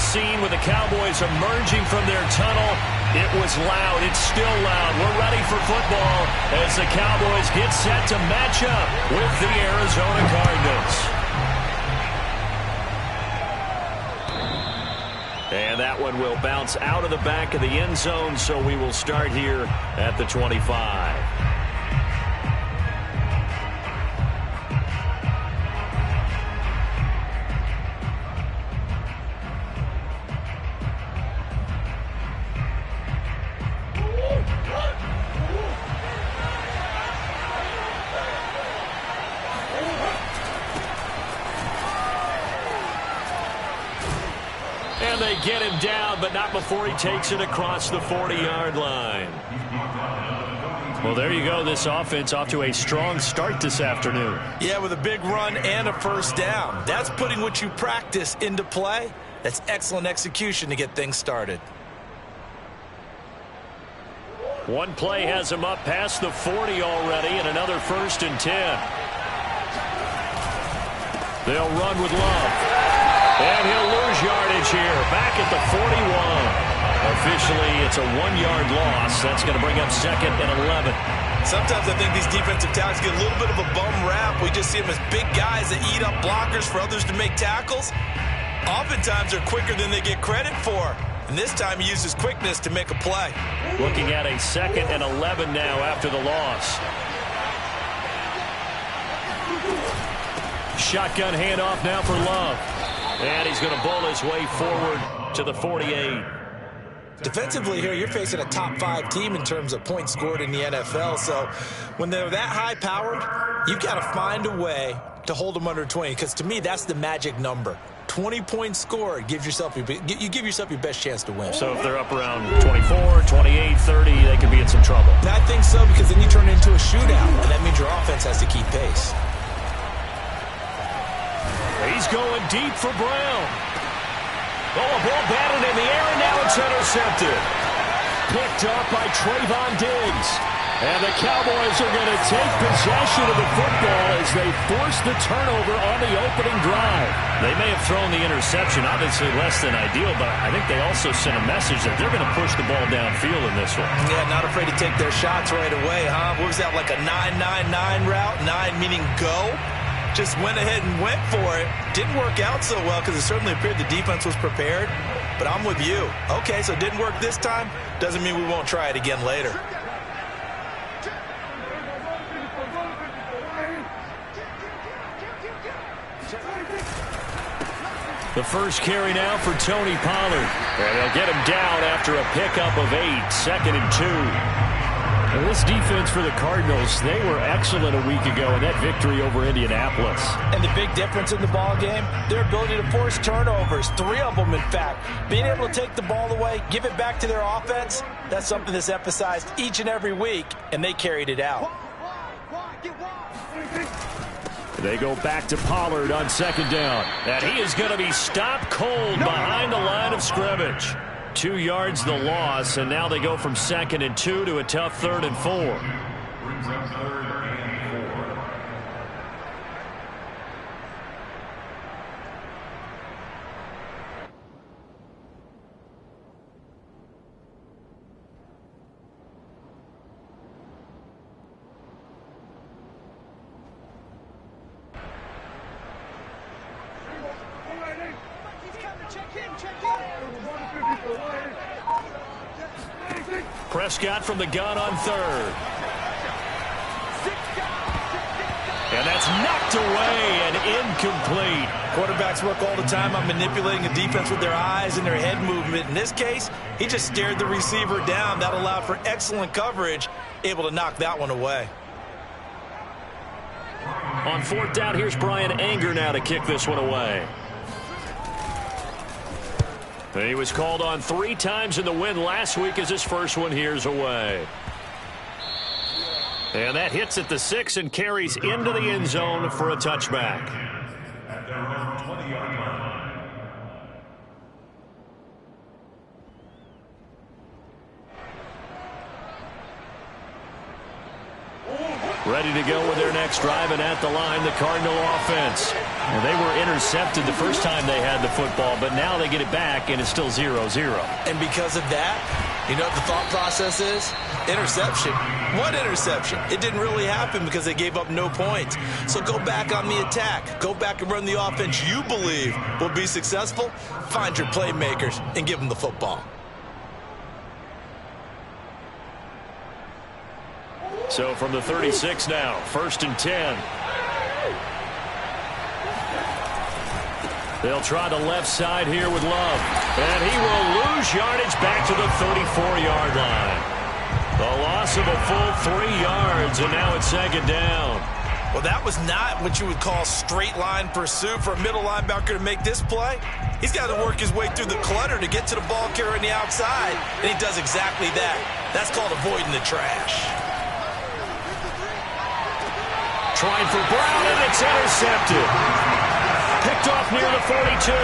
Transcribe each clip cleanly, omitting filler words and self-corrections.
scene with the Cowboys emerging from their tunnel. It was loud. It's still loud. We're ready for football as the Cowboys get set to match up with the Arizona Cardinals. And that one will bounce out of the back of the end zone, so we will start here at the 25. And they get him down, but not before he takes it across the 40-yard line. Well, there you go. This offense off to a strong start this afternoon. Yeah, with a big run and a first down. That's putting what you practice into play. That's excellent execution to get things started. One play has him up past the 40 already, and another 1st and 10. They'll run with Love. And he'll lose yardage here, back at the 41. Officially, it's a 1-yard loss. That's going to bring up 2nd and 11. Sometimes I think these defensive tackles get a little bit of a bum rap. We just see them as big guys that eat up blockers for others to make tackles. Oftentimes, they're quicker than they get credit for. And this time, he uses quickness to make a play. Looking at a 2nd and 11 now after the loss. Shotgun handoff now for Love. And he's going to bowl his way forward to the 48. Defensively here, you're facing a top-5 team in terms of points scored in the NFL. So when they're that high-powered, you've got to find a way to hold them under 20. Because to me, that's the magic number. 20 points scored, you give yourself your best chance to win. So if they're up around 24, 28, 30, they could be in some trouble. And I think so, because then you turn it into a shootout, and that means your offense has to keep pace. He's going deep for Brown. Oh, a ball batted in the air, and now it's intercepted. Picked up by Trayvon Diggs. And the Cowboys are going to take possession of the football as they force the turnover on the opening drive. They may have thrown the interception, obviously less than ideal, but I think they also sent a message that they're going to push the ball downfield in this one. Yeah, not afraid to take their shots right away, huh? What was that, like a 9-9-9 route? 9 meaning go? Just went ahead and went for it. Didn't work out so well because it certainly appeared the defense was prepared. But I'm with you. Okay, so it didn't work this time. Doesn't mean we won't try it again later. The first carry now for Tony Pollard. And they'll get him down after a pickup of 8, 2nd and 2. And this defense for the Cardinals, they were excellent a week ago in that victory over Indianapolis. And the big difference in the ball game, their ability to force turnovers, 3 of them in fact. Being able to take the ball away, give it back to their offense, that's something that's emphasized each and every week, and they carried it out. They go back to Pollard on 2nd down. And he is going to be stopped cold behind the line of scrimmage. 2 yards the loss, and now they go from 2nd and 2 to a tough 3rd and 4. Prescott from the gun on 3rd. And that's knocked away and incomplete. Quarterbacks work all the time on manipulating a defense with their eyes and their head movement. In this case, he just stared the receiver down. That allowed for excellent coverage, able to knock that one away. On 4th down, here's Brian Anger now to kick this one away. He was called on 3 times in the win last week as his first one here's away. And that hits at the 6 and carries into the end zone for a touchback. Ready to go with their next drive, and at the line, the Cardinal offense. And they were intercepted the first time they had the football, but now they get it back, and it's still 0-0. And because of that, you know what the thought process is? Interception. What interception? It didn't really happen because they gave up no points. So go back on the attack. Go back and run the offense you believe will be successful. Find your playmakers and give them the football. So from the 36 now, 1st and 10. They'll try the left side here with Love. And he will lose yardage back to the 34-yard line. The loss of a full 3 yards, and now it's 2nd down. Well, that was not what you would call straight line pursuit for a middle linebacker to make this play. He's got to work his way through the clutter to get to the ball carrier on the outside, and he does exactly that. That's called avoiding the trash. Trying for Brown, and it's intercepted. Picked off near the 42.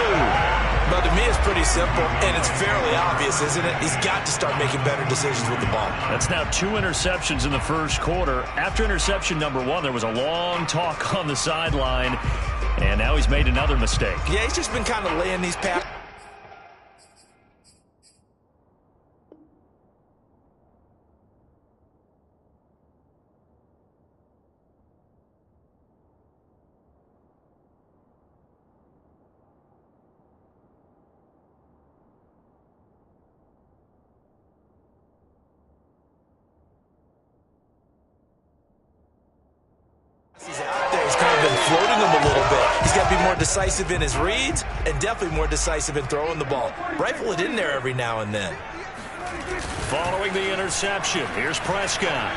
But to me, it's pretty simple, and it's fairly obvious, isn't it? He's got to start making better decisions with the ball. That's now 2 interceptions in the first quarter. After interception number 1, there was a long talk on the sideline, and now he's made another mistake. Yeah, he's just been kind of laying these passes. He's out there. He's kind of been floating him a little bit. He's got to be more decisive in his reads and definitely more decisive in throwing the ball. Rifle it in there every now and then. Following the interception, here's Prescott.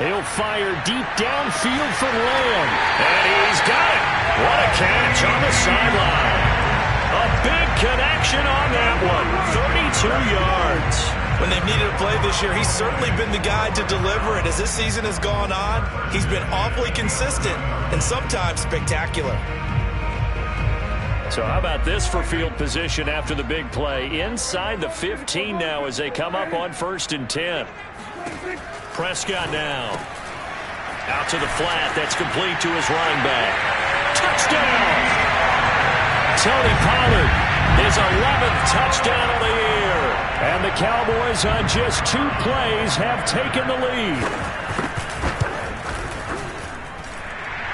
He'll fire deep downfield for Lamb. And he's got it. What a catch on the sideline. A big connection on that one. 32 yards. When they've needed a play this year, he's certainly been the guy to deliver it. As this season has gone on, he's been awfully consistent and sometimes spectacular. So how about this for field position after the big play? Inside the 15 now as they come up on 1st and 10. Prescott now. Out to the flat. That's complete to his running back. Touchdown! Tony Pollard, his 11th touchdown of the year. And the Cowboys on just 2 plays have taken the lead.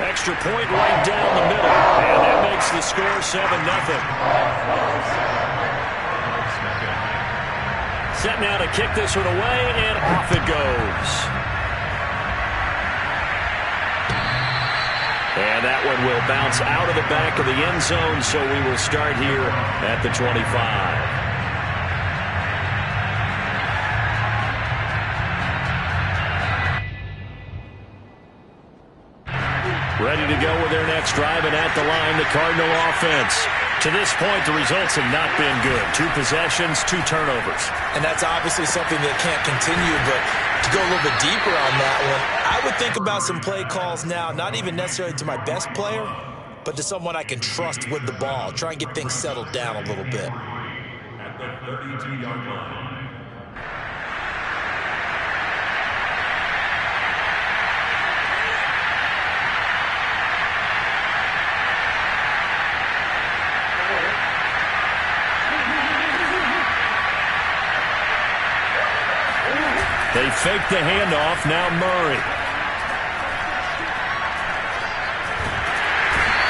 Extra point right down the middle. And that makes the score 7-0. Set now to kick this one away, and off it goes. And that one will bounce out of the back of the end zone, so we will start here at the 25. Ready to go with their next drive, and at the line, the Cardinal offense. To this point, the results have not been good. 2 possessions, 2 turnovers. And that's obviously something that can't continue, but to go a little bit deeper on that one, I would think about some play calls now, not even necessarily to my best player, but to someone I can trust with the ball. Try and get things settled down a little bit. At the 32-yard line. They fake the handoff, now Murray.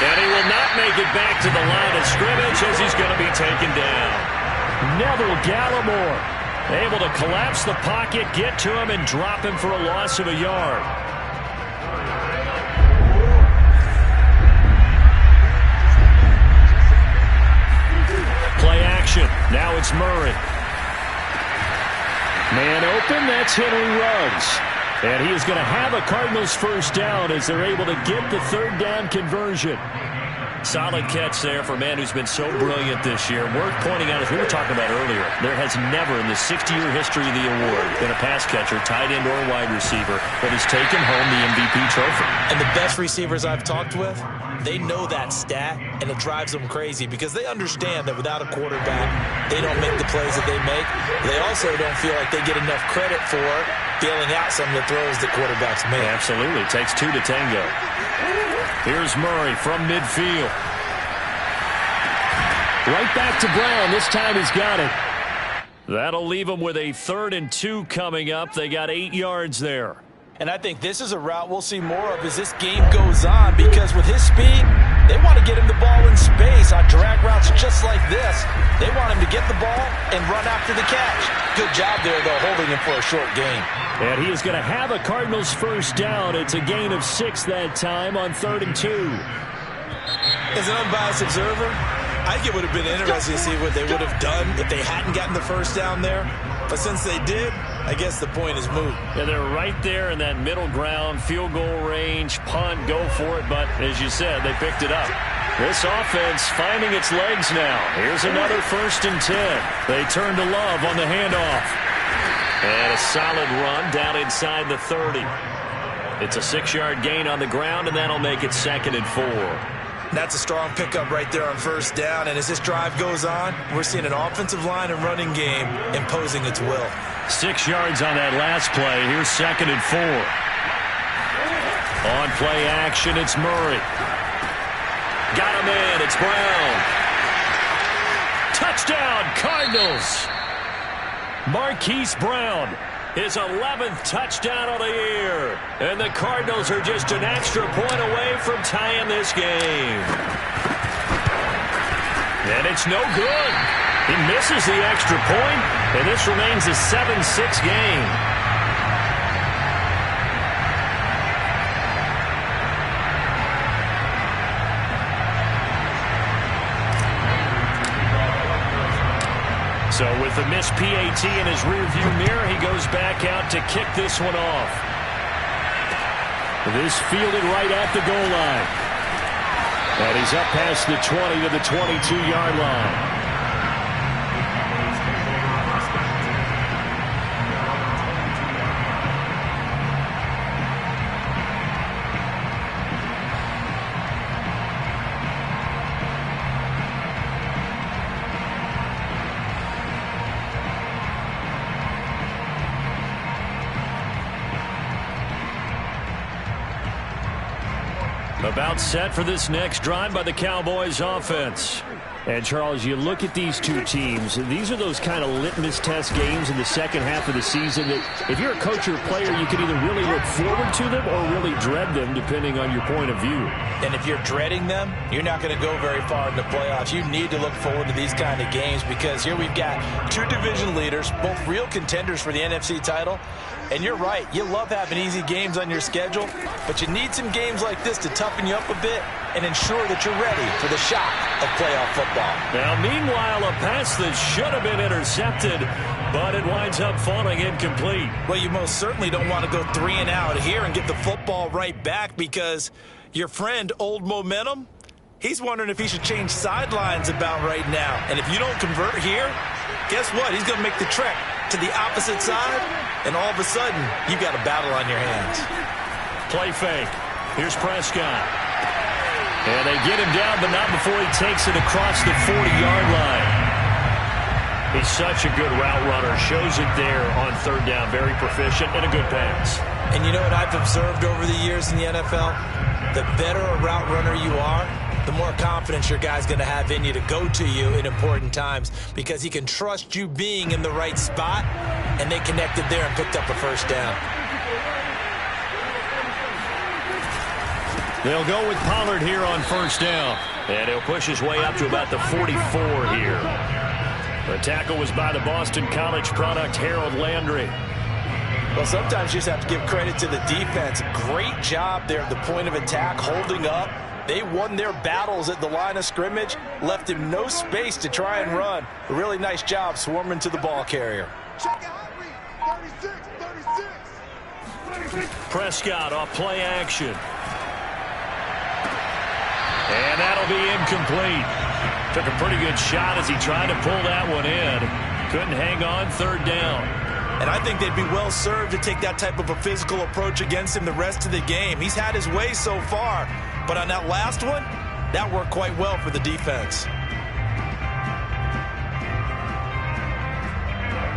And he will not make it back to the line of scrimmage as he's going to be taken down. Neville Gallimore able to collapse the pocket, get to him, and drop him for a loss of a yard. Play action. Now it's Murray. Man open, that's Henry Ruggs. And he is going to have a Cardinals first down as they're able to get the 3rd down conversion. Solid catch there for a man who's been so brilliant this year. Worth pointing out, as we were talking about earlier, there has never in the 60-year history of the award been a pass catcher, tight end or wide receiver, that has taken home the MVP trophy. And the best receivers I've talked with, they know that stat, and it drives them crazy because they understand that without a quarterback, they don't make the plays that they make. They also don't feel like they get enough credit for bailing out some of the throws that quarterbacks make. Absolutely. Takes two to tango. Here's Murray from midfield. Right back to Brown. This time he's got it. That'll leave them with a 3rd and 2 coming up. They got 8 yards there. And I think this is a route we'll see more of as this game goes on, because with his speed, they want to get him the ball in space on drag routes just like this. They want him to get the ball and run after the catch. Good job there, though, holding him for a short gain. And he is going to have a Cardinals first down. It's a gain of 6 that time on 3rd and 2. As an unbiased observer, I think it would have been interesting to see what they would have done if they hadn't gotten the first down there. But since they did, I guess the point is moot. Yeah, they're right there in that middle ground, field goal range, punt, go for it. But as you said, they picked it up. This offense finding its legs now. Here's another 1st and 10. They turn to Love on the handoff. And a solid run down inside the 30. It's a 6-yard gain on the ground, and that'll make it 2nd and 4. That's a strong pickup right there on first down. And as this drive goes on, we're seeing an offensive line and running game imposing its will. 6 yards on that last play. Here's 2nd and 4. On play action, it's Murray. Got him in. It's Brown. Touchdown, Cardinals. Marquise Brown, his 11th touchdown of the year. And the Cardinals are just an extra point away from tying this game. And it's no good. He misses the extra point, and this remains a 7-6 game. So with the missed PAT in his rearview mirror, he goes back out to kick this one off. This fielded right at the goal line. And he's up past the 20 to the 22-yard line. About set for this next drive by the Cowboys offense. And, Charles, you look at these two teams, and these are those kind of litmus test games in the second half of the season that if you're a coach or a player, you can either really look forward to them or really dread them, depending on your point of view. And if you're dreading them, you're not going to go very far in the playoffs. You need to look forward to these kind of games because here we've got two division leaders, both real contenders for the NFC title. And you're right, you love having easy games on your schedule, but you need some games like this to toughen you up a bit and ensure that you're ready for the shock of playoff football. Now, meanwhile, a pass that should have been intercepted, but it winds up falling incomplete. Well, you most certainly don't want to go 3 and out here and get the football right back because your friend, Old Momentum, he's wondering if he should change sidelines about right now. And if you don't convert here, guess what? He's going to make the trek to the opposite side, and all of a sudden, you've got a battle on your hands. Play fake. Here's Prescott. And they get him down, but not before he takes it across the 40-yard line. He's such a good route runner. Shows it there on third down. Very proficient and a good pass. And you know what I've observed over the years in the NFL? The better a route runner you are, the more confidence your guy's going to have in you to go to you in important times because he can trust you being in the right spot, and they connected there and picked up a first down. They'll go with Pollard here on first down, and he'll push his way up to about the 44 here. The tackle was by the Boston College product, Harold Landry. Well, sometimes you just have to give credit to the defense. Great job there at the point of attack, holding up. They won their battles at the line of scrimmage, left him no space to try and run. A really nice job swarming to the ball carrier. Prescott off play action. And that'll be incomplete. Took a pretty good shot as he tried to pull that one in. Couldn't hang on third down. And I think they'd be well served to take that type of a physical approach against him the rest of the game. He's had his way so far. But on that last one, that worked quite well for the defense.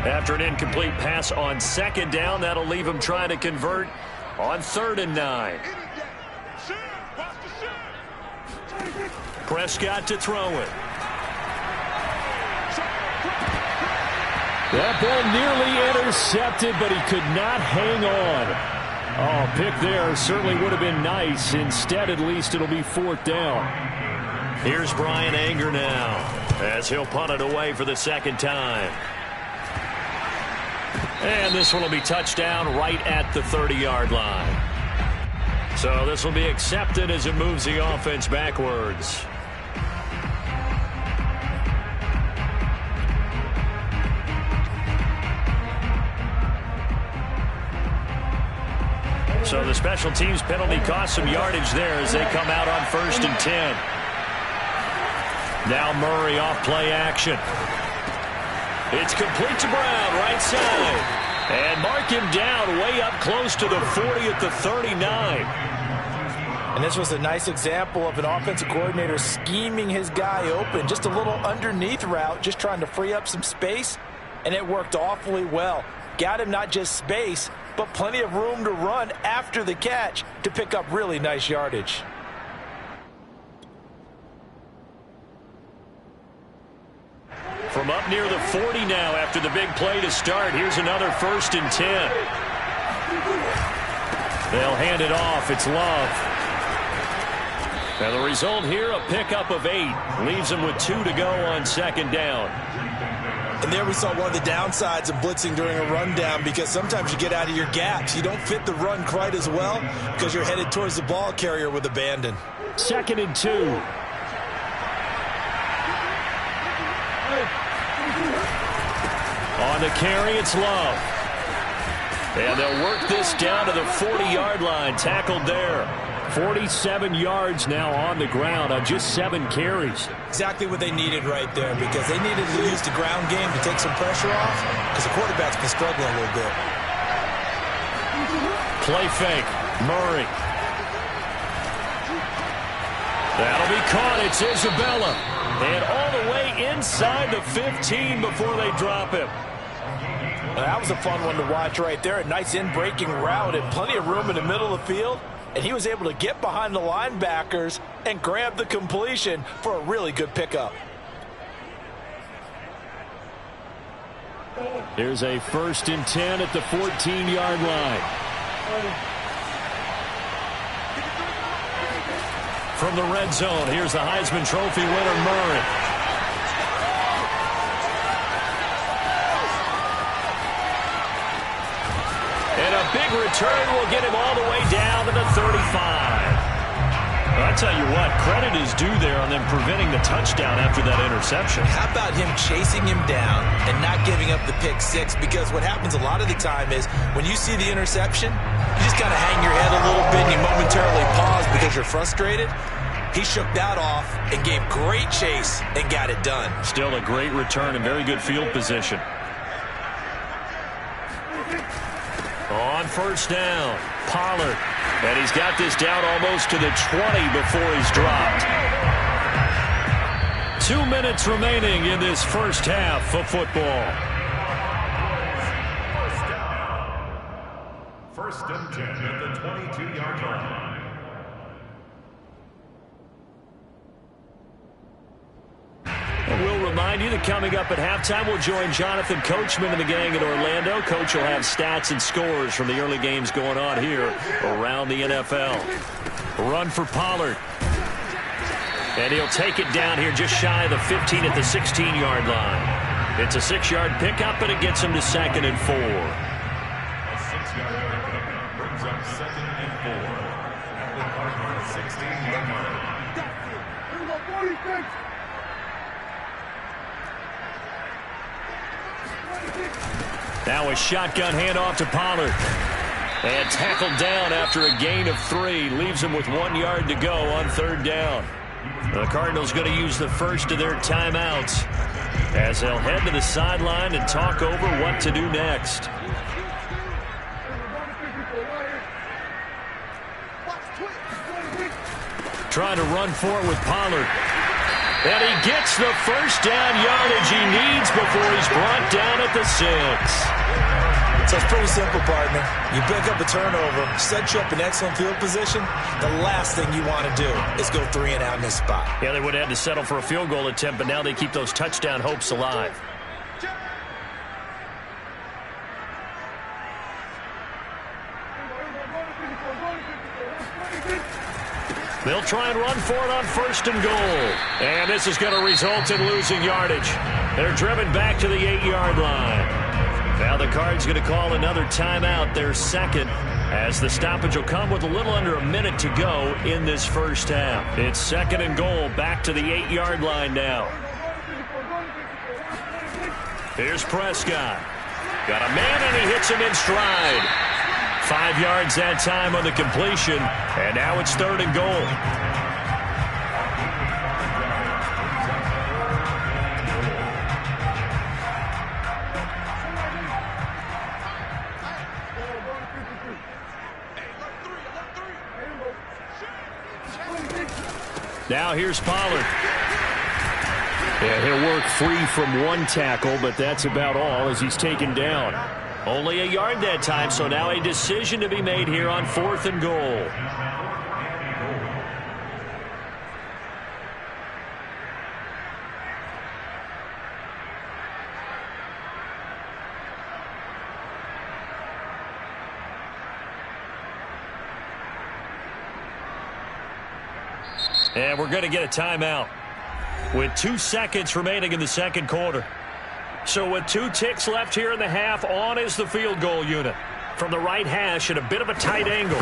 After an incomplete pass on second down, that'll leave him trying to convert on 3rd and 9. Prescott to throw it. That ball nearly intercepted, but he could not hang on. Oh, pick there certainly would have been nice. Instead, at least it'll be 4th down. Here's Brian Anger now, as he'll punt it away for the 2nd time. And this one will be touchdown right at the 30-yard line. So this will be accepted as it moves the offense backwards. So the special teams penalty cost some yardage there as they come out on 1st and 10. Now Murray off play action. It's complete to Brown, right side. And mark him down way up close to the 40 at the 39. And this was a nice example of an offensive coordinator scheming his guy open. Just a little underneath route, just trying to free up some space. And it worked awfully well. Got him not just space, but plenty of room to run after the catch to pick up really nice yardage. From up near the 40 now after the big play to start. Here's another 1st and 10. They'll hand it off. It's Love. And the result here, a pickup of 8. Leaves them with 2 to go on 2nd down. And there we saw one of the downsides of blitzing during a rundown, because sometimes you get out of your gaps. You don't fit the run quite as well because you're headed towards the ball carrier with abandon. 2nd and 2. On the carry, it's Love. And they'll work this down to the 40-yard line. Tackled there. 47 yards now on the ground on just 7 carries. Exactly what they needed right there, because they needed to use the ground game to take some pressure off, because the quarterback's been struggling a little bit. Play fake. Murray. That'll be caught. It's Isabella. And all the way inside the 15 before they drop him. That was a fun one to watch right there. A nice in-breaking route and plenty of room in the middle of the field. And he was able to get behind the linebackers and grab the completion for a really good pickup. Here's a 1st and 10 at the 14-yard line. From the red zone, here's the Heisman Trophy winner, Murray. And a big return will get him all the way down to the 35. I'll tell you what, credit is due there on them preventing the touchdown after that interception. How about him chasing him down and not giving up the pick six? Because what happens a lot of the time is when you see the interception, you just kind of hang your head a little bit and you momentarily pause because you're frustrated. He shook that off and gave great chase and got it done. Still a great return and very good field position. On 1st down, Pollard. And he's got this down almost to the 20 before he's dropped. 2 minutes remaining in this first half of football. 1st and 10 at the 22-yard line. And we'll remind you that coming up at halftime, we'll join Jonathan Coachman and the gang in Orlando. Coach will have stats and scores from the early games going on here around the NFL. Run for Pollard. And he'll take it down here just shy of the 15 at the 16-yard line. It's a 6-yard pickup, and it gets him to 2nd and 4. A 6-yard pickup brings up 2nd and 4 at the Cardinals' 16-yard line. Now a shotgun handoff to Pollard. And tackled down after a gain of 3. Leaves him with 1 yard to go on 3rd down. The Cardinals going to use the first of their timeouts as they'll head to the sideline and talk over what to do next. Trying to run for it with Pollard. And he gets the first down yardage he needs before he's brought down at the 6. So it's pretty simple, partner. You pick up a turnover, set you up in excellent field position. The last thing you want to do is go 3 and out in this spot. Yeah, they would have had to settle for a field goal attempt, but now they keep those touchdown hopes alive. They'll try and run for it on 1st and goal. And this is going to result in losing yardage. They're driven back to the 8-yard line. Now the Cards going to call another timeout, their second, as the stoppage will come with a little under a minute to go in this first half. It's 2nd and goal, back to the 8-yard line now. Here's Prescott. Got a man, and he hits him in stride. 5 yards that time on the completion, and now it's 3rd and goal. Now here's Pollard. Yeah, he'll work free from one tackle, but that's about all as he's taken down. Only a yard that time, so now a decision to be made here on 4th and goal. And we're going to get a timeout with 2 seconds remaining in the second quarter. So with 2 ticks left here in the half, on is the field goal unit. From the right hash at a bit of a tight angle.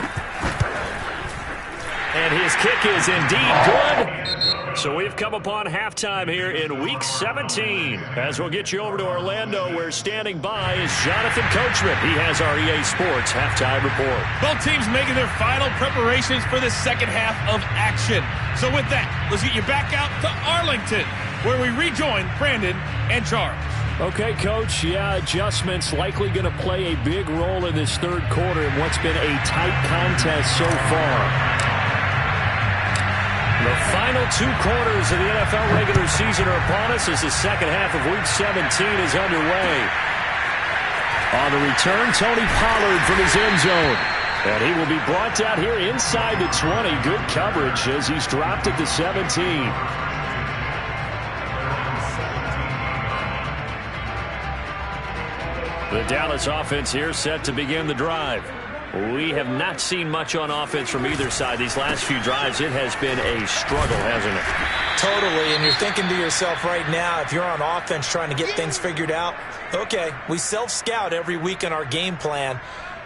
And his kick is indeed good. So we've come upon halftime here in Week 17. As we'll get you over to Orlando, where standing by is Jonathan Coachman. He has our EA Sports halftime report. Both teams making their final preparations for the second half of action. So with that, let's get you back out to Arlington, where we rejoin Brandon and Charles. Okay, Coach, adjustments likely going to play a big role in this third quarter in what's been a tight contest so far. The final 2 quarters of the NFL regular season are upon us as the second half of Week 17 is underway. On the return, Tony Pollard from his end zone. And he will be brought down here inside the 20. Good coverage as he's dropped at the 17. The Dallas offense here set to begin the drive. We have not seen much on offense from either side. These last few drives, it has been a struggle, hasn't it? Totally, and you're thinking to yourself right now, if you're on offense trying to get things figured out, okay, we self-scout every week in our game plan.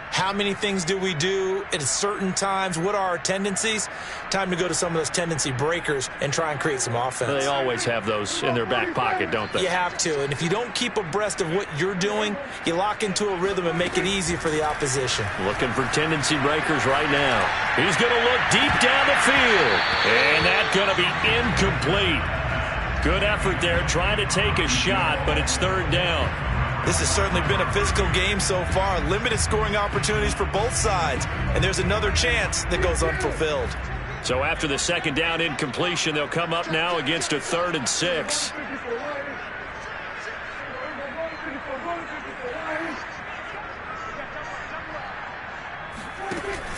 How many things do we do at certain times? What are our tendencies? Time to go to some of those tendency breakers and try and create some offense. They always have those in their back pocket, don't they? You have to, and if you don't keep abreast of what you're doing, you lock into a rhythm and make it easy for the opposition. Looking for tendency breakers right now. He's going to look deep down the field, and that's going to be incomplete. Good effort there, trying to take a shot, but it's 3rd down. This has certainly been a physical game so far. Limited scoring opportunities for both sides. And there's another chance that goes unfulfilled. So after the 2nd down incompletion, they'll come up now against a 3rd and 6.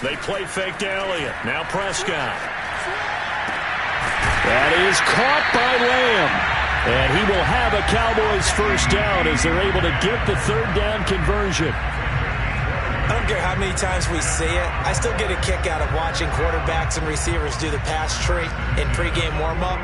They play fake to Elliott. Now Prescott. That is caught by Lamb. And he will have a Cowboys first down as they're able to get the 3rd down conversion. I don't care how many times we see it. I still get a kick out of watching quarterbacks and receivers do the pass tree in pregame warm-up.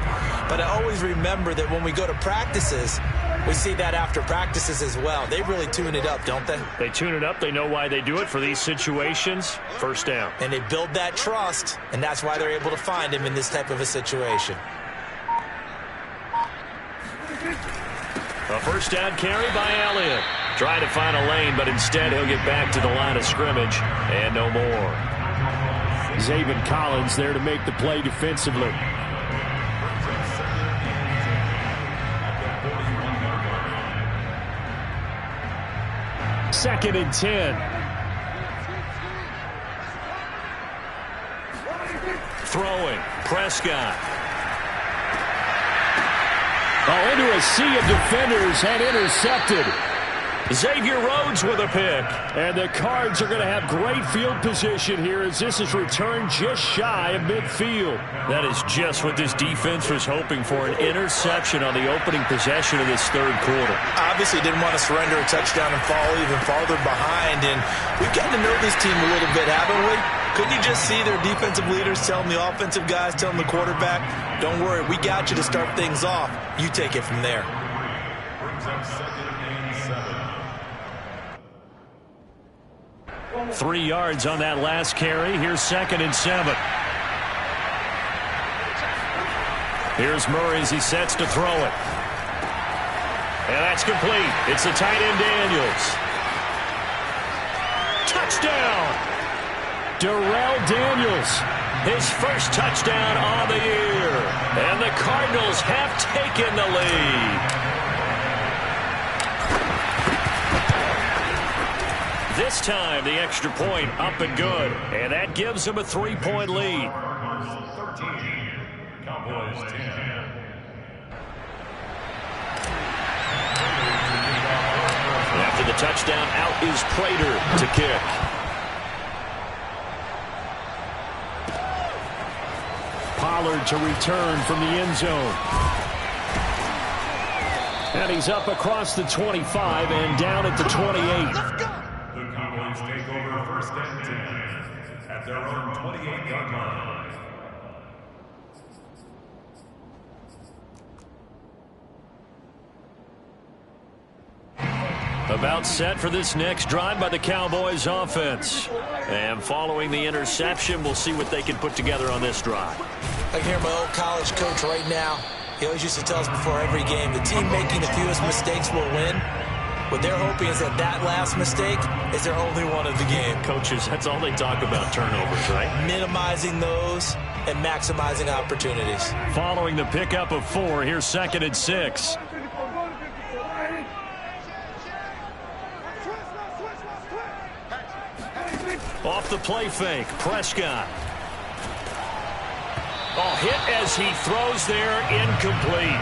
But I always remember that when we go to practices, we see that after practices as well. They really tune it up, don't they? They tune it up. They know why they do it for these situations. First down. And they build that trust, and that's why they're able to find him in this type of a situation. A first down carry by Elliott. Trying to find a lane, but instead he'll get back to the line of scrimmage and no more. Zaven Collins there to make the play defensively. Second and 10. Throwing. Prescott. Oh, into a sea of defenders and intercepted. Xavier Rhodes with a pick. And the Cards are going to have great field position here as this is returned just shy of midfield. That is just what this defense was hoping for, an interception on the opening possession of this third quarter. Obviously didn't want to surrender a touchdown and fall even farther behind. And we've gotten to know this team a little bit, haven't we? Couldn't you just see their defensive leaders telling the offensive guys, telling the quarterback, don't worry, we got you to start things off. You take it from there. Brings up 2nd and 7. 3 yards on that last carry. Here's 2nd and 7. Here's Murray as he sets to throw it. And that's complete. It's the tight end Daniels. Touchdown! Darrell Daniels, his first touchdown on the year. And the Cardinals have taken the lead. This time, the extra point up and good. And that gives them a 3-point lead. 13, Cowboys 10. After the touchdown, out is Prater to kick. Pollard to return from the end zone. And he's up across the 25 and down at the 28. The Cowboys take over 1st and 10 at their own 28-yard line. About set for this next drive by the Cowboys offense. And following the interception, we'll see what they can put together on this drive. I can hear my old college coach right now. He always used to tell us before every game, the team making the fewest mistakes will win. What they're hoping is that that last mistake is their only one of the game. Coaches, that's all they talk about, turnovers, right? Minimizing those and maximizing opportunities. Following the pickup of 4, here's 2nd and 6. Off the play fake, Prescott. Oh, hit as he throws there, incomplete.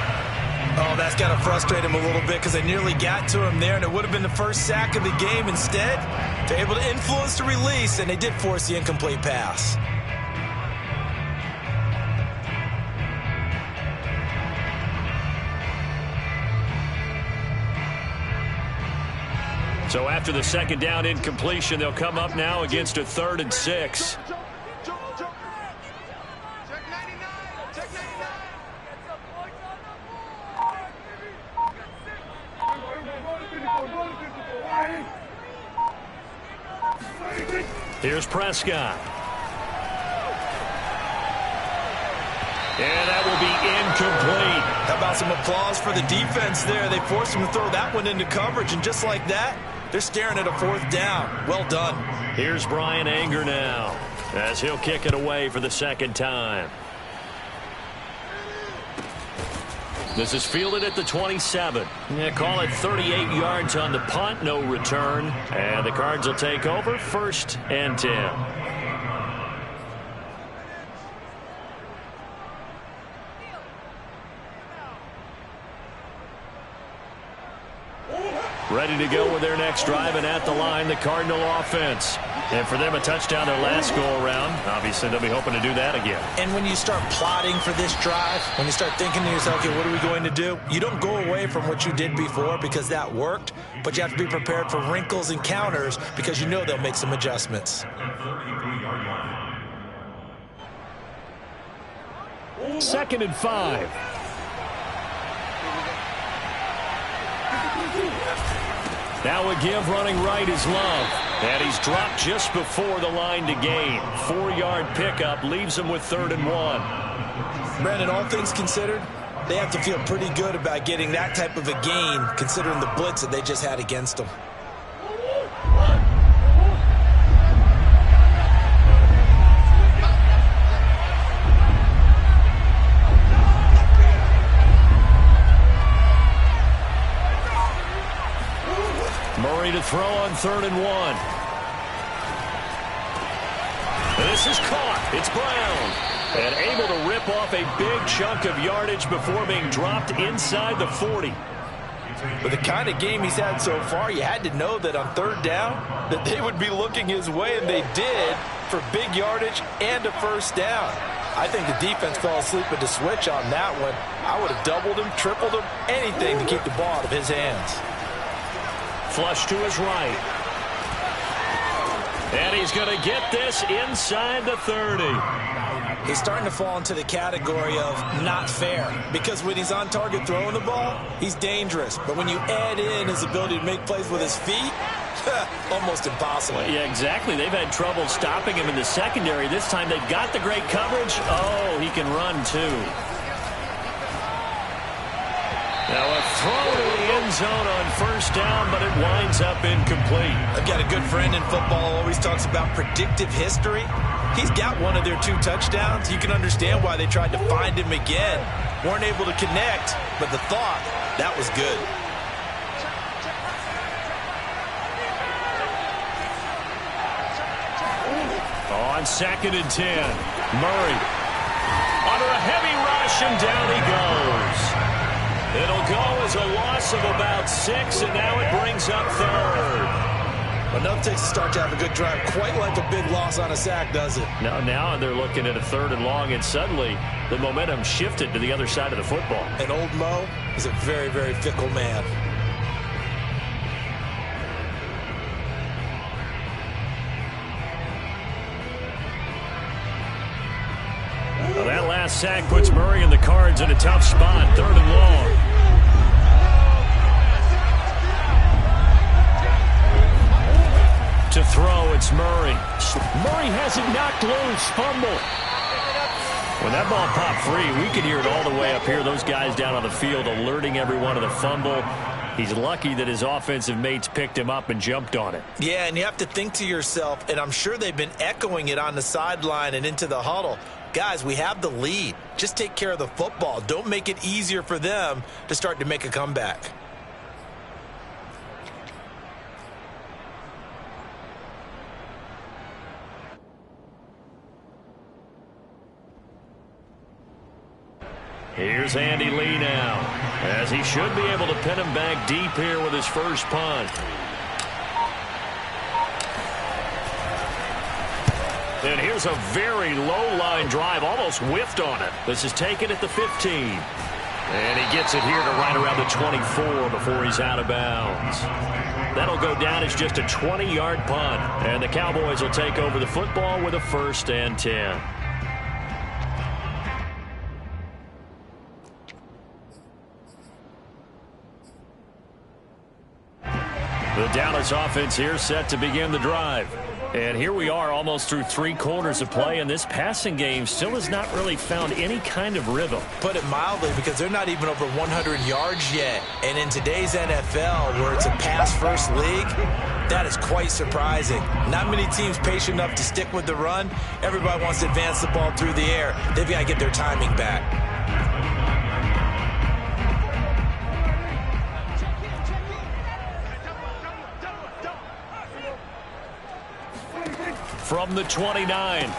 Oh, that's got to frustrate him a little bit because they nearly got to him there, and it would have been the first sack of the game. Instead, they're able to influence the release, and they did force the incomplete pass. So after the 2nd down incompletion, they'll come up now against a 3rd and 6. Here's Prescott. And that will be incomplete. How about some applause for the defense there? They forced him to throw that one into coverage, and just like that, they're staring at a 4th down. Well done. Here's Brian Anger now as he'll kick it away for the 2nd time. This is fielded at the 27. Call it 38 yards on the punt, no return. And the Cards will take over 1st and 10. Ready to go with their next drive, and at the line, the Cardinal offense. And for them, a touchdown their last go-around. Obviously, they'll be hoping to do that again. And when you start plotting for this drive, when you start thinking to yourself, okay, what are we going to do? You don't go away from what you did before because that worked, but you have to be prepared for wrinkles and counters because you know they'll make some adjustments. 2nd and 5. Now a give running right is Love. And he's dropped just before the line to gain. 4-yard pickup leaves him with 3rd and 1. Brandon, all things considered, they have to feel pretty good about getting that type of a gain considering the blitz that they just had against them. Murray to throw on 3rd and 1. This is caught. It's Brown. And able to rip off a big chunk of yardage before being dropped inside the 40. With the kind of game he's had so far, you had to know that on third down that they would be looking his way, and they did, for big yardage and a first down. I think the defense fell asleep at the switch on that one. I would have doubled him, tripled him, anything to keep the ball out of his hands. Flush to his right. And he's going to get this inside the 30. He's starting to fall into the category of not fair, because when he's on target throwing the ball, he's dangerous. But when you add in his ability to make plays with his feet, almost impossible. Yeah, exactly. They've had trouble stopping him in the secondary. This time they've got the great coverage. Oh, he can run too. Now a throw to the end zone on first down, but it winds up incomplete. I've got a good friend in football who always talks about predictive history. He's got one of their 2 touchdowns. You can understand why they tried to find him again. Weren't able to connect, but the thought, that was good. On 2nd and 10, Murray under a heavy rush, and down he goes. It'll go as a loss of about 6, and now it brings up 3rd. Enough takes to start to have a good drive, quite like a big loss on a sack, does it? Now they're looking at a 3rd and long, and suddenly the momentum shifted to the other side of the football. And old Mo is a very, very fickle man. Well, that last sack puts Murray and the Cards in a tough spot, 3rd and long. To throw, it's Murray. Murray has it knocked loose. Fumble. When that ball popped free, we could hear it all the way up here. Those guys down on the field alerting everyone of the fumble. He's lucky that his offensive mates picked him up and jumped on it. Yeah, and you have to think to yourself, and I'm sure they've been echoing it on the sideline and into the huddle. Guys, we have the lead. Just take care of the football. Don't make it easier for them to start to make a comeback. Here's Andy Lee now, as he should be able to pin him back deep here with his first punt. And here's a very low-line drive, almost whiffed on it. This is taken at the 15. And he gets it here to right around the 24 before he's out of bounds. That'll go down as just a 20-yard punt. And the Cowboys will take over the football with a 1st and 10. The Dallas offense here set to begin the drive. And here we are almost through 3 quarters of play, and this passing game still has not really found any kind of rhythm. Put it mildly, because they're not even over 100 yards yet. And in today's NFL, where it's a pass-first league, that is quite surprising. Not many teams patient enough to stick with the run. Everybody wants to advance the ball through the air. They've got to get their timing back. From the 29.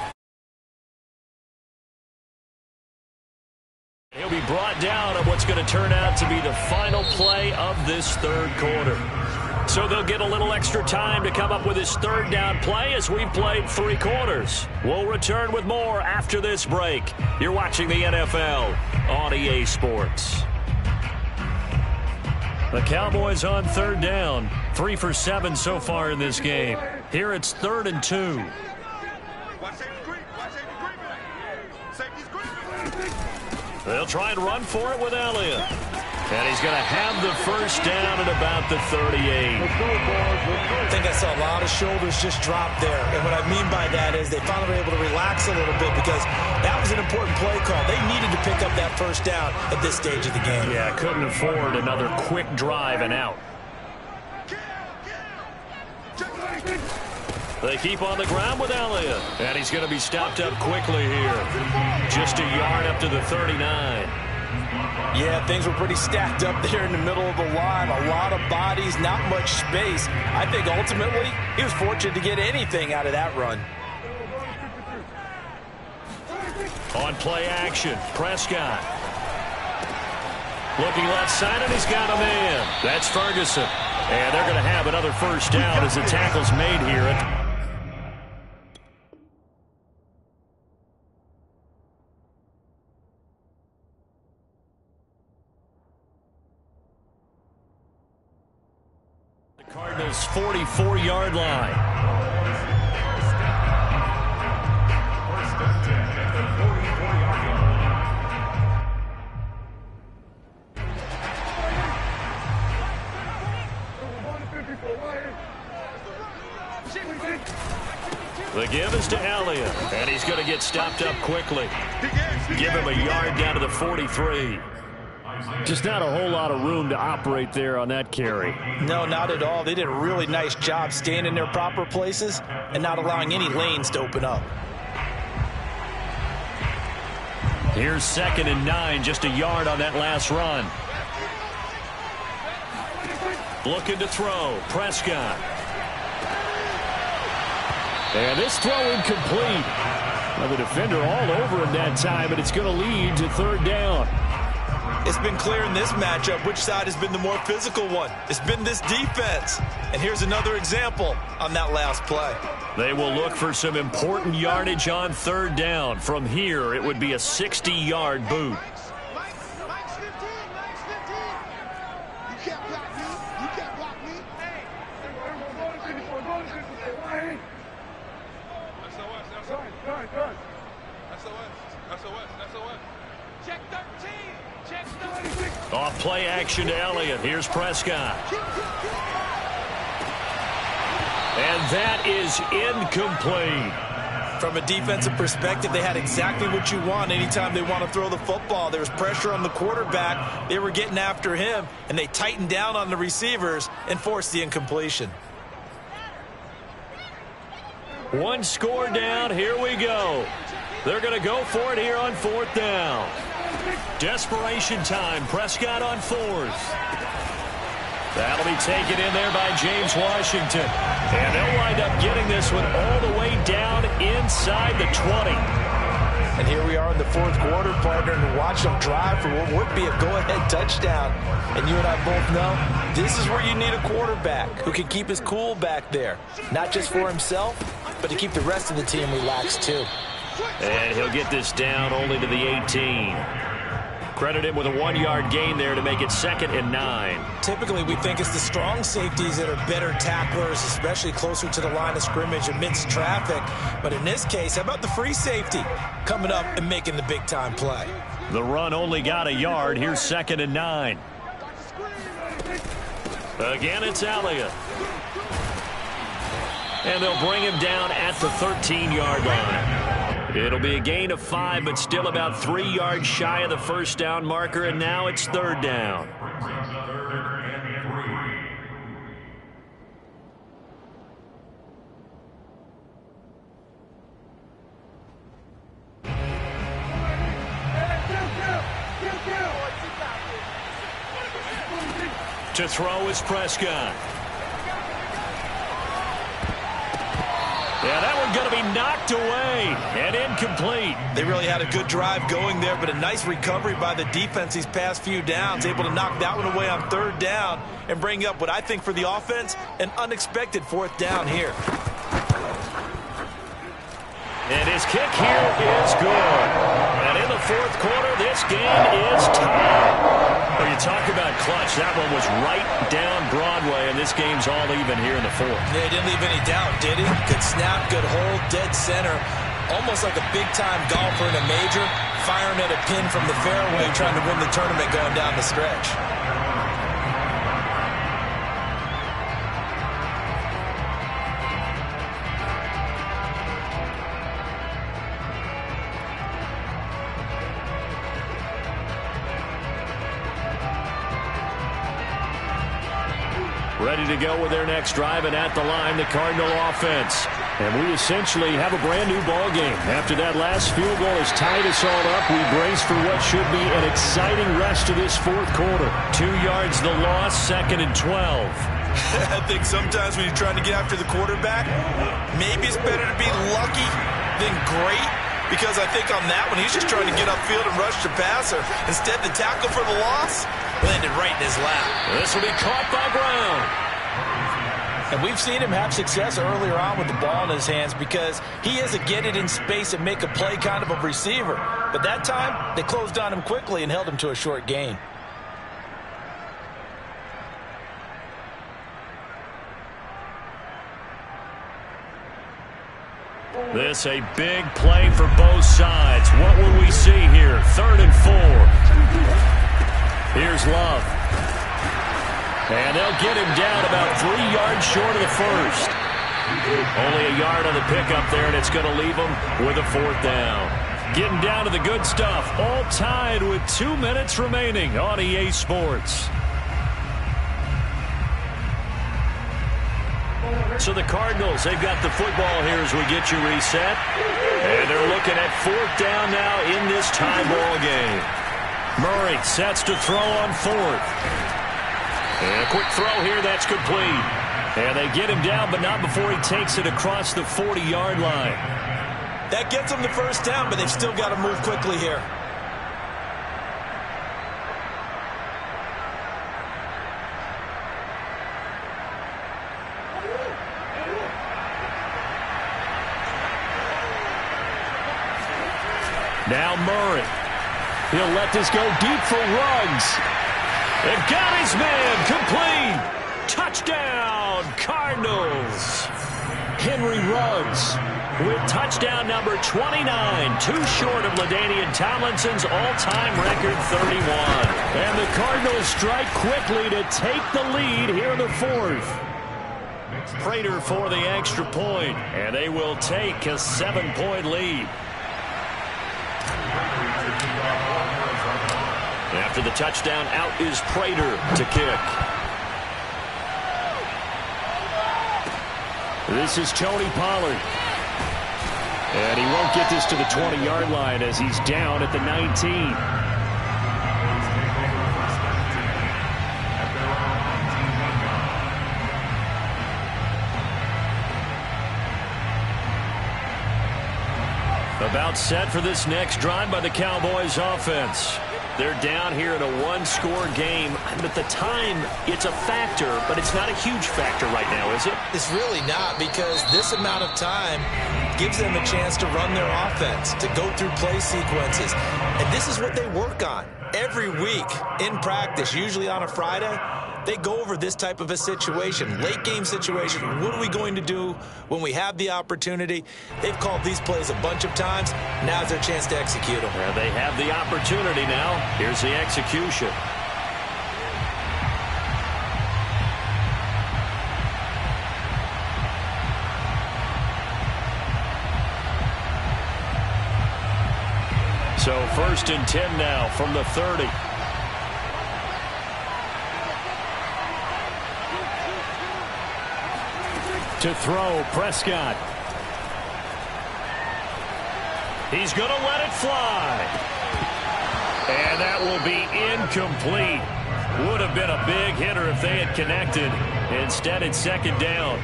He'll be brought down on what's going to turn out to be the final play of this 3rd quarter. So they'll get a little extra time to come up with his 3rd down play as we've played 3 quarters. We'll return with more after this break. You're watching the NFL on EA Sports. The Cowboys on 3rd down. 3 for 7 so far in this game. Here it's 3rd and 2. They'll try and run for it with Elliott. And he's going to have the first down at about the 38. I think I saw a lot of shoulders just drop there. And what I mean by that is they finally were able to relax a little bit, because that was an important play call. They needed to pick up that first down at this stage of the game. Yeah, couldn't afford another quick drive and out. They keep on the ground with Elliott. And he's going to be stopped up quickly here. Just a yard up to the 39. Yeah, things were pretty stacked up there in the middle of the line. A lot of bodies, not much space. I think ultimately he was fortunate to get anything out of that run. On play action, Prescott. Looking left side, and he's got a man. That's Ferguson. And they're going to have another first down as the tackle's made here. The Cardinals' 44-yard line. The give is to Elliott, and he's going to get stopped up quickly. Give him a yard down to the 43. Just not a whole lot of room to operate there on that carry. No, not at all. They did a really nice job staying in their proper places and not allowing any lanes to open up. Here's 2nd and 9, just a yard on that last run. Looking to throw, Prescott. And this throw incomplete. Well, the defender all over him that time, but it's going to lead to 3rd down. It's been clear in this matchup which side has been the more physical one. It's been this defense. And here's another example on that last play. They will look for some important yardage on 3rd down. From here, it would be a 60-yard boot. Off play action to Elliott. Here's Prescott. And that is incomplete. From a defensive perspective, they had exactly what you want anytime they want to throw the football. There was pressure on the quarterback. They were getting after him, and they tightened down on the receivers and forced the incompletion. One score down. Here we go. They're going to go for it here on 4th down. Desperation time. Prescott on 4th. That'll be taken in there by James Washington. And they'll wind up getting this one all the way down inside the 20. And here we are in the 4th quarter, partner, and watch them drive for what would be a go-ahead touchdown. And you and I both know this is where you need a quarterback who can keep his cool back there. Not just for himself, but to keep the rest of the team relaxed too. And he'll get this down only to the 18. Credit him with a 1-yard gain there to make it 2nd and 9. Typically, we think it's the strong safeties that are better tacklers, especially closer to the line of scrimmage amidst traffic. But in this case, how about the free safety coming up and making the big-time play? The run only got a yard. Here's 2nd and 9. Again, it's Elliott. And they'll bring him down at the 13-yard line. It'll be a gain of 5, but still about 3 yards shy of the first down marker, and now it's 3rd down. To throw is Prescott. Yeah, that one's going to be knocked away and incomplete. They really had a good drive going there, but a nice recovery by the defense these past few downs, able to knock that one away on 3rd down and bring up what I think for the offense, an unexpected 4th down here. And his kick here is good. And in the 4th quarter, this game is tied. Well, you talk about clutch. That one was right down Broadway, and this game's all even here in the 4th. Yeah, he didn't leave any doubt, did he? Good snap, good hold, dead center. Almost like a big-time golfer in a major, firing at a pin from the fairway, trying to win the tournament going down the stretch. Ready to go with their next drive, and at the line, the Cardinal offense. And we essentially have a brand-new ball game. After that last field goal has tied us all up, we brace for what should be an exciting rest of this 4th quarter. 2 yards the loss, 2nd and 12. I think sometimes when you're trying to get after the quarterback, maybe it's better to be lucky than great, because I think on that one, he's just trying to get upfield and rush the passer. Instead, the tackle for the loss landed right in his lap. This will be caught by Brown. And we've seen him have success earlier on with the ball in his hands because he is a get it in space and make a play kind of a receiver. But that time, they closed on him quickly and held him to a short gain. This a big play for both sides. What will we see here? 3rd and 4. Here's Love. And they'll get him down about 3 yards short of the first. Only a yard on the pickup there, and it's going to leave him with a 4th down. Getting down to the good stuff. All tied with 2 minutes remaining on EA Sports. So the Cardinals, they've got the football here as we get you reset. And they're looking at 4th down now in this tie ball game. Murray sets to throw on 4th. And a quick throw here, that's complete. And they get him down, but not before he takes it across the 40-yard line. That gets them the first down, but they've still got to move quickly here. Now Murray. He'll let this go deep for Ruggs. And got his man complete. Touchdown, Cardinals. Henry Ruggs with touchdown number 29. Too short of LaDainian Tomlinson's all-time record 31. And the Cardinals strike quickly to take the lead here in the 4th. Prater for the extra point. And they will take a 7-point lead. After the touchdown, out is Prater to kick. This is Tony Pollard. And he won't get this to the 20-yard line as he's down at the 19. About set for this next drive by the Cowboys offense. They're down here in a one-score game. At the time, it's a factor, but it's not a huge factor right now, is it? It's really not, because this amount of time gives them a chance to run their offense, to go through play sequences. And this is what they work on every week in practice, usually on a Friday. They go over this type of a situation, late game situation. What are we going to do when we have the opportunity? They've called these plays a bunch of times. Now's their chance to execute them. Well, they have the opportunity now. Here's the execution. So 1st and 10 now from the 30. To throw, Prescott. He's going to let it fly. And that will be incomplete. Would have been a big hitter if they had connected. Instead, it's 2nd down.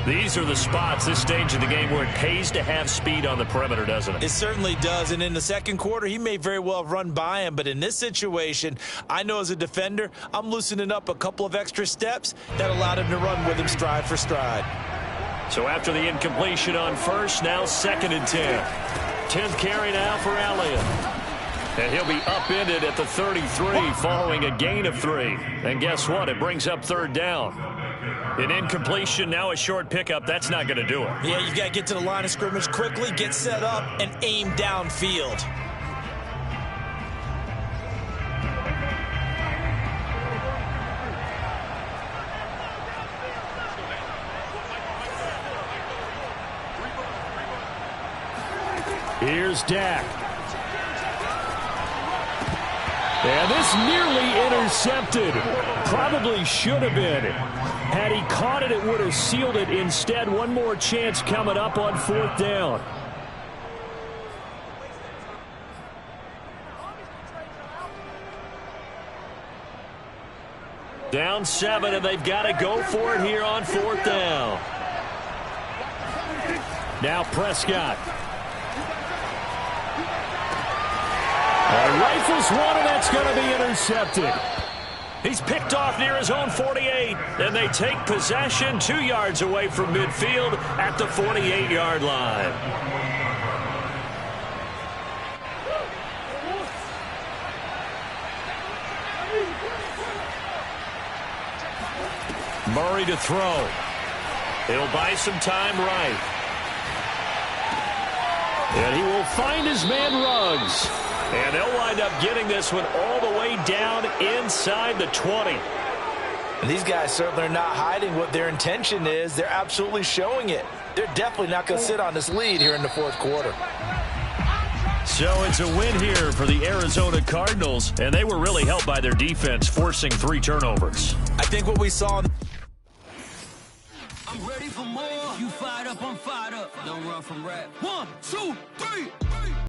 These are the spots, this stage of the game, where it pays to have speed on the perimeter, doesn't it? It certainly does. And in the second quarter, he may very well have run by him. But in this situation, I know as a defender, I'm loosening up a couple of extra steps that allowed him to run with him stride for stride. So after the incompletion on 1st, now 2nd and 10. 10th carry now for Elliott. And he'll be upended at the 33 following a gain of 3. And guess what? It brings up 3rd down. An incompletion, now a short pickup. That's not going to do it. Yeah, you got to get to the line of scrimmage quickly, get set up, and aim downfield. Here's Dak. And this nearly intercepted. Probably should have been. Had he caught it, it would have sealed it. Instead, one more chance coming up on 4th down. Down 7, and they've got to go for it here on 4th down. Now Prescott. And rifles one, and that's going to be intercepted. He's picked off near his own 48, and they take possession 2 yards away from midfield at the 48-yard line. Murray to throw. He'll buy some time right. And he will find his man Ruggs. And they'll wind up getting this one all the way down inside the 20. And these guys certainly are not hiding what their intention is. They're absolutely showing it. They're definitely not going to sit on this lead here in the fourth quarter. So it's a win here for the Arizona Cardinals, and they were really helped by their defense, forcing 3 turnovers. I think what we saw... I'm ready for more. You fired up, I'm fired up. Don't run from rap. 1, 2, 3.